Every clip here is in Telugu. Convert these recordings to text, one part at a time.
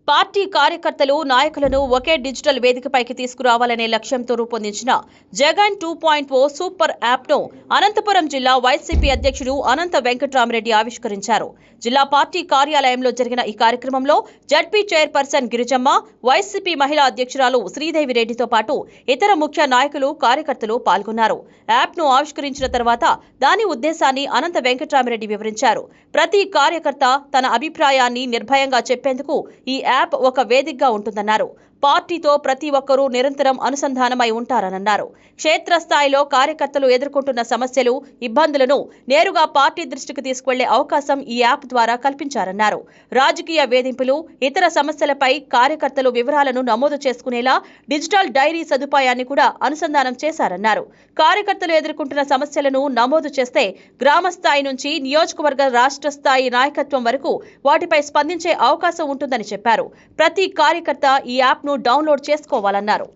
పార్టీ కార్యకర్తలు నాయకులను ఒకే డిజిటల్ వేదికపైకి తీసుకురావాలనే లక్ష్యంతో రూపొందించిన జగన్ 2.0 సూపర్ యాప్ను అనంతపురం జిల్లా వైసీపీ అధ్యక్షుడు అనంత వెంకట్రామరెడ్డి ఆవిష్కరించారు. జిల్లా పార్టీ కార్యాలయంలో జరిగిన ఈ కార్యక్రమంలో జడ్పీ చైర్పర్సన్ గిరిజమ్మ, వైసీపీ మహిళా అధ్యక్షురాలు శ్రీదేవి రెడ్డితో పాటు ఇతర ముఖ్య నాయకులు, కార్యకర్తలు పాల్గొన్నారు. యాప్ను ఆవిష్కరించిన తర్వాత దాని ఉద్దేశాన్ని అనంత వెంకట్రామరెడ్డి వివరించారు. ప్రతి కార్యకర్త తన అభిప్రాయాన్ని నిర్భయంగా చెప్పేందుకు ఈ యాప్ ఒక వేదికగా ఉంటుందన్నారు. పార్టీతో ప్రతి ఒక్కరూ నిరంతరం అనుసంధానమై ఉంటారన్నారు. క్షేత్రస్థాయిలో కార్యకర్తలు ఎదుర్కొంటున్న సమస్యలు, ఇబ్బందులను నేరుగా పార్టీ దృష్టికి తీసుకువెళ్లే అవకాశం ఈ యాప్ ద్వారా కల్పించారన్నారు. రాజకీయ వేధింపులు, ఇతర సమస్యలపై కార్యకర్తలు వివరాలను నమోదు చేసుకునేలా డిజిటల్ డైరీ సదుపాయాన్ని కూడా అనుసంధానం చేశారన్నారు. కార్యకర్తలు ఎదుర్కొంటున్న సమస్యలను నమోదు చేస్తే గ్రామ స్థాయి నుంచి నియోజకవర్గ, రాష్ట్ర స్థాయి నాయకత్వం వరకు వాటిపై స్పందించే అవకాశం ఉంటుందని చెప్పారు. ప్రతి కార్యకర్త ఈ యాప్ డౌన్లోడ్ చేసుకోవాలన్నారు.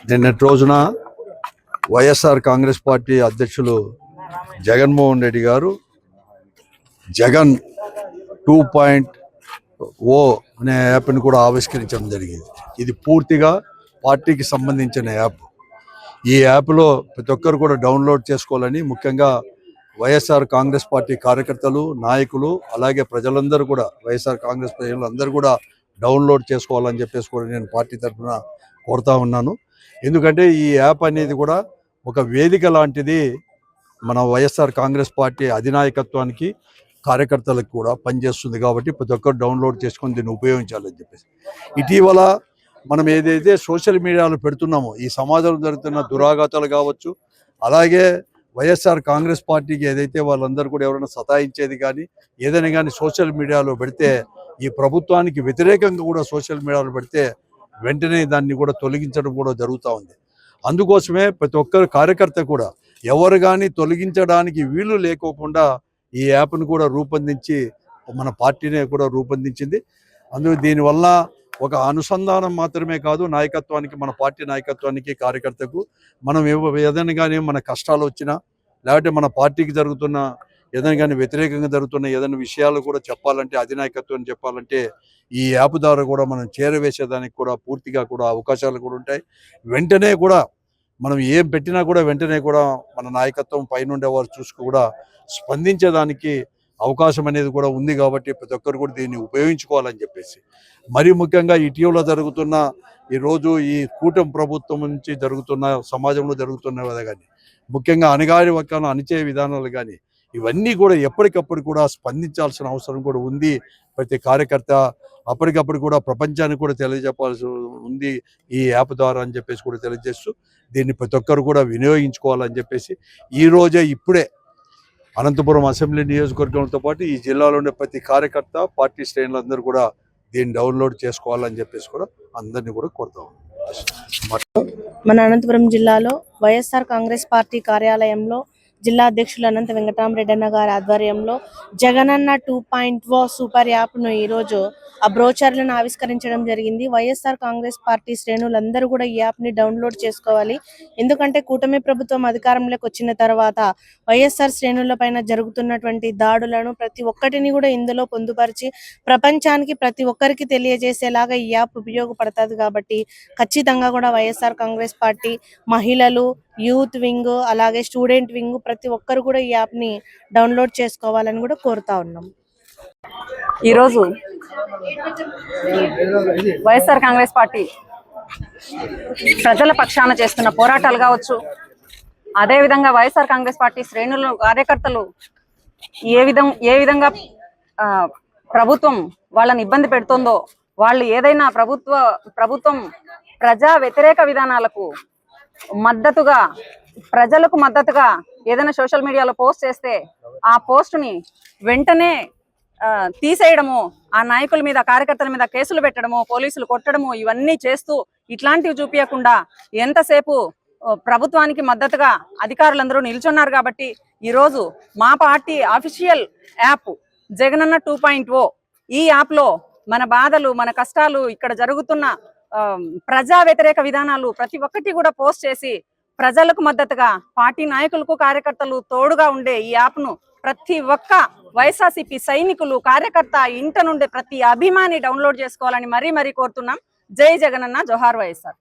నిన్నటి రోజున వైఎస్ఆర్ కాంగ్రెస్ పార్టీ అధ్యక్షులు జగన్మోహన్ రెడ్డి గారు జగన్ 2.0 అనే యాప్ని కూడా ఆవిష్కరించడం జరిగింది. ఇది పూర్తిగా పార్టీకి సంబంధించిన యాప్. ఈ యాప్లో ప్రతి ఒక్కరు కూడా డౌన్లోడ్ చేసుకోవాలని, ముఖ్యంగా వైఎస్ఆర్ కాంగ్రెస్ పార్టీ కార్యకర్తలు, నాయకులు, అలాగే ప్రజలందరూ కూడా, వైఎస్ఆర్ కాంగ్రెస్ ప్రజలందరూ కూడా డౌన్లోడ్ చేసుకోవాలని చెప్పేసి కూడా నేను పార్టీ తరఫున కోరుతా ఉన్నాను. ఎందుకంటే ఈ యాప్ అనేది కూడా ఒక వేదిక లాంటిది. మన వైఎస్ఆర్ కాంగ్రెస్ పార్టీ అధినాయకత్వానికి, కార్యకర్తలకు కూడా పనిచేస్తుంది. కాబట్టి ప్రతి ఒక్కరు డౌన్లోడ్ చేసుకొని దీన్ని ఉపయోగించాలని చెప్పేసి, ఇటీవల మనం ఏదైతే సోషల్ మీడియాలో పెడుతున్నామో, ఈ సమాజంలో జరుగుతున్న దురాఘాతాలు కావచ్చు, అలాగే వైఎస్ఆర్ కాంగ్రెస్ పార్టీకి ఏదైతే వాళ్ళందరూ కూడా ఎవరైనా సతాయించేది కానీ ఏదైనా కానీ సోషల్ మీడియాలో పెడితే, ఈ ప్రభుత్వానికి వ్యతిరేకంగా కూడా సోషల్ మీడియాలో పెడితే వెంటనే దాన్ని కూడా తొలగించడం కూడా జరుగుతూ ఉంది. అందుకోసమే ప్రతి ఒక్కరు కార్యకర్త కూడా ఎవరు కానీ తొలగించడానికి వీలు లేకోకుండా ఈ యాప్ను కూడా రూపొందించి మన పార్టీనే కూడా రూపొందించింది. దీనివల్ల ఒక అనుసంధానం మాత్రమే కాదు, నాయకత్వానికి, మన పార్టీ నాయకత్వానికి, కార్యకర్తకు మనం ఏదైనా కానీ మన కష్టాలు వచ్చినా, లేకపోతే మన పార్టీకి జరుగుతున్న ఏదైనా కానీ వ్యతిరేకంగా జరుగుతున్న ఏదైనా విషయాలు కూడా చెప్పాలంటే, అధినాయకత్వం చెప్పాలంటే ఈ యాప్ ద్వారా కూడా మనం చేరవేసేదానికి కూడా పూర్తిగా కూడా అవకాశాలు కూడా ఉంటాయి. వెంటనే కూడా మనం ఏం పెట్టినా కూడా వెంటనే కూడా మన నాయకత్వం పైనుండే వారు చూసుకు కూడా స్పందించేదానికి అవకాశం అనేది కూడా ఉంది. కాబట్టి ప్రతి ఒక్కరు కూడా దీన్ని ఉపయోగించుకోవాలని చెప్పేసి, మరీ ముఖ్యంగా ఇటీవల జరుగుతున్న ఈరోజు ఈ కూటమి ప్రభుత్వం నుంచి జరుగుతున్న, సమాజంలో జరుగుతున్నవి కానీ, ముఖ్యంగా అణగారి వర్గాలను అణిచే విధానాలు కానీ, ఇవన్నీ కూడా ఎప్పటికప్పుడు కూడా స్పందించాల్సిన అవసరం కూడా ఉంది. ప్రతి కార్యకర్త అప్పటికప్పుడు కూడా ప్రపంచానికి కూడా తెలియజెప్పాల్సి ఉంది ఈ యాప్ ద్వారా అని చెప్పేసి కూడా తెలియజేస్తూ, దీన్ని ప్రతి ఒక్కరు కూడా వినియోగించుకోవాలని చెప్పేసి ఈరోజే ఇప్పుడే అనంతపురం అసెంబ్లీ నియోజకవర్గంతో పాటు ఈ జిల్లాలో ఉండే ప్రతి కార్యకర్త, పార్టీ శ్రేణులందరూ కూడా దీన్ని డౌన్లోడ్ చేసుకోవాలని చెప్పేసి కూడా అందరినీ కూడా కోరుతాం. మన అనంతపురం జిల్లాలో వైఎస్ఆర్ కాంగ్రెస్ పార్టీ కార్యాలయంలో జిల్లా అధ్యక్షులు అనంత వెంకటరామరెడ్డి అన్న గారి ఆధ్వర్యంలో జగనన్న 2.0 సూపర్ యాప్ను ఈరోజు ఆ బ్రోచర్లను ఆవిష్కరించడం జరిగింది. వైఎస్ఆర్ కాంగ్రెస్ పార్టీ శ్రేణులందరూ కూడా ఈ యాప్ని డౌన్లోడ్ చేసుకోవాలి. ఎందుకంటే కూటమి ప్రభుత్వం అధికారంలోకి వచ్చిన తర్వాత వైఎస్ఆర్ శ్రేణులపైన జరుగుతున్నటువంటి దాడులను ప్రతి ఒక్కటిని కూడా ఇందులో పొందుపరిచి ప్రపంచానికి ప్రతి ఒక్కరికి తెలియజేసేలాగా ఈ యాప్ ఉపయోగపడుతుంది. కాబట్టి ఖచ్చితంగా కూడా వైఎస్ఆర్ కాంగ్రెస్ పార్టీ మహిళలు, యూత్ వింగ్, అలాగే స్టూడెంట్ వింగ్ ప్రతి ఒక్కరు కూడా ఈ యాప్ని డౌన్లోడ్ చేసుకోవాలని కూడా కోరుతా ఉన్నాం. ఈరోజు వైఎస్ఆర్ కాంగ్రెస్ పార్టీ ప్రజల పక్షాన చేస్తున్న పోరాటాలు కావచ్చు, అదేవిధంగా వైఎస్ఆర్ కాంగ్రెస్ పార్టీ శ్రేణులు, కార్యకర్తలు ఏ విధంగా ప్రభుత్వం వాళ్ళని ఇబ్బంది పెడుతుందో, వాళ్ళు ఏదైనా ప్రభుత్వం ప్రజా వ్యతిరేక విధానాలకు మద్దతుగా ప్రజలకు మద్దతుగా ఏదైనా సోషల్ మీడియాలో పోస్ట్ చేస్తే ఆ పోస్టుని వెంటనే తీసేయడము, ఆ నాయకుల మీద కార్యకర్తల మీద కేసులు పెట్టడము, పోలీసులు కొట్టడము, ఇవన్నీ చేస్తూ ఇట్లాంటివి చూపించకుండా ఎంతసేపు ప్రభుత్వానికి మద్దతుగా అధికారులందరూ నిల్చున్నారు. కాబట్టి ఈరోజు మా పార్టీ అఫీషియల్ యాప్ జగనన్న 2.0 ఈ యాప్లో మన బాధలు, మన కష్టాలు, ఇక్కడ జరుగుతున్న ప్రజా వ్యతిరేక విధానాలు ప్రతి ఒక్కటి కూడా పోస్ట్ చేసి ప్రజలకు మద్దతుగా పార్టీ నాయకులకు కార్యకర్తలు తోడుగా ఉండే ఈ యాప్ను ప్రతి ఒక్క వైఎస్ఆర్సీపీ సైనికులు, కార్యకర్త, ఇంట నుండి ప్రతి అభిమాని డౌన్లోడ్ చేసుకోవాలని మరీ కోరుతున్నాం. జై జగనన్న, జోహార్ వైఎస్ఆర్.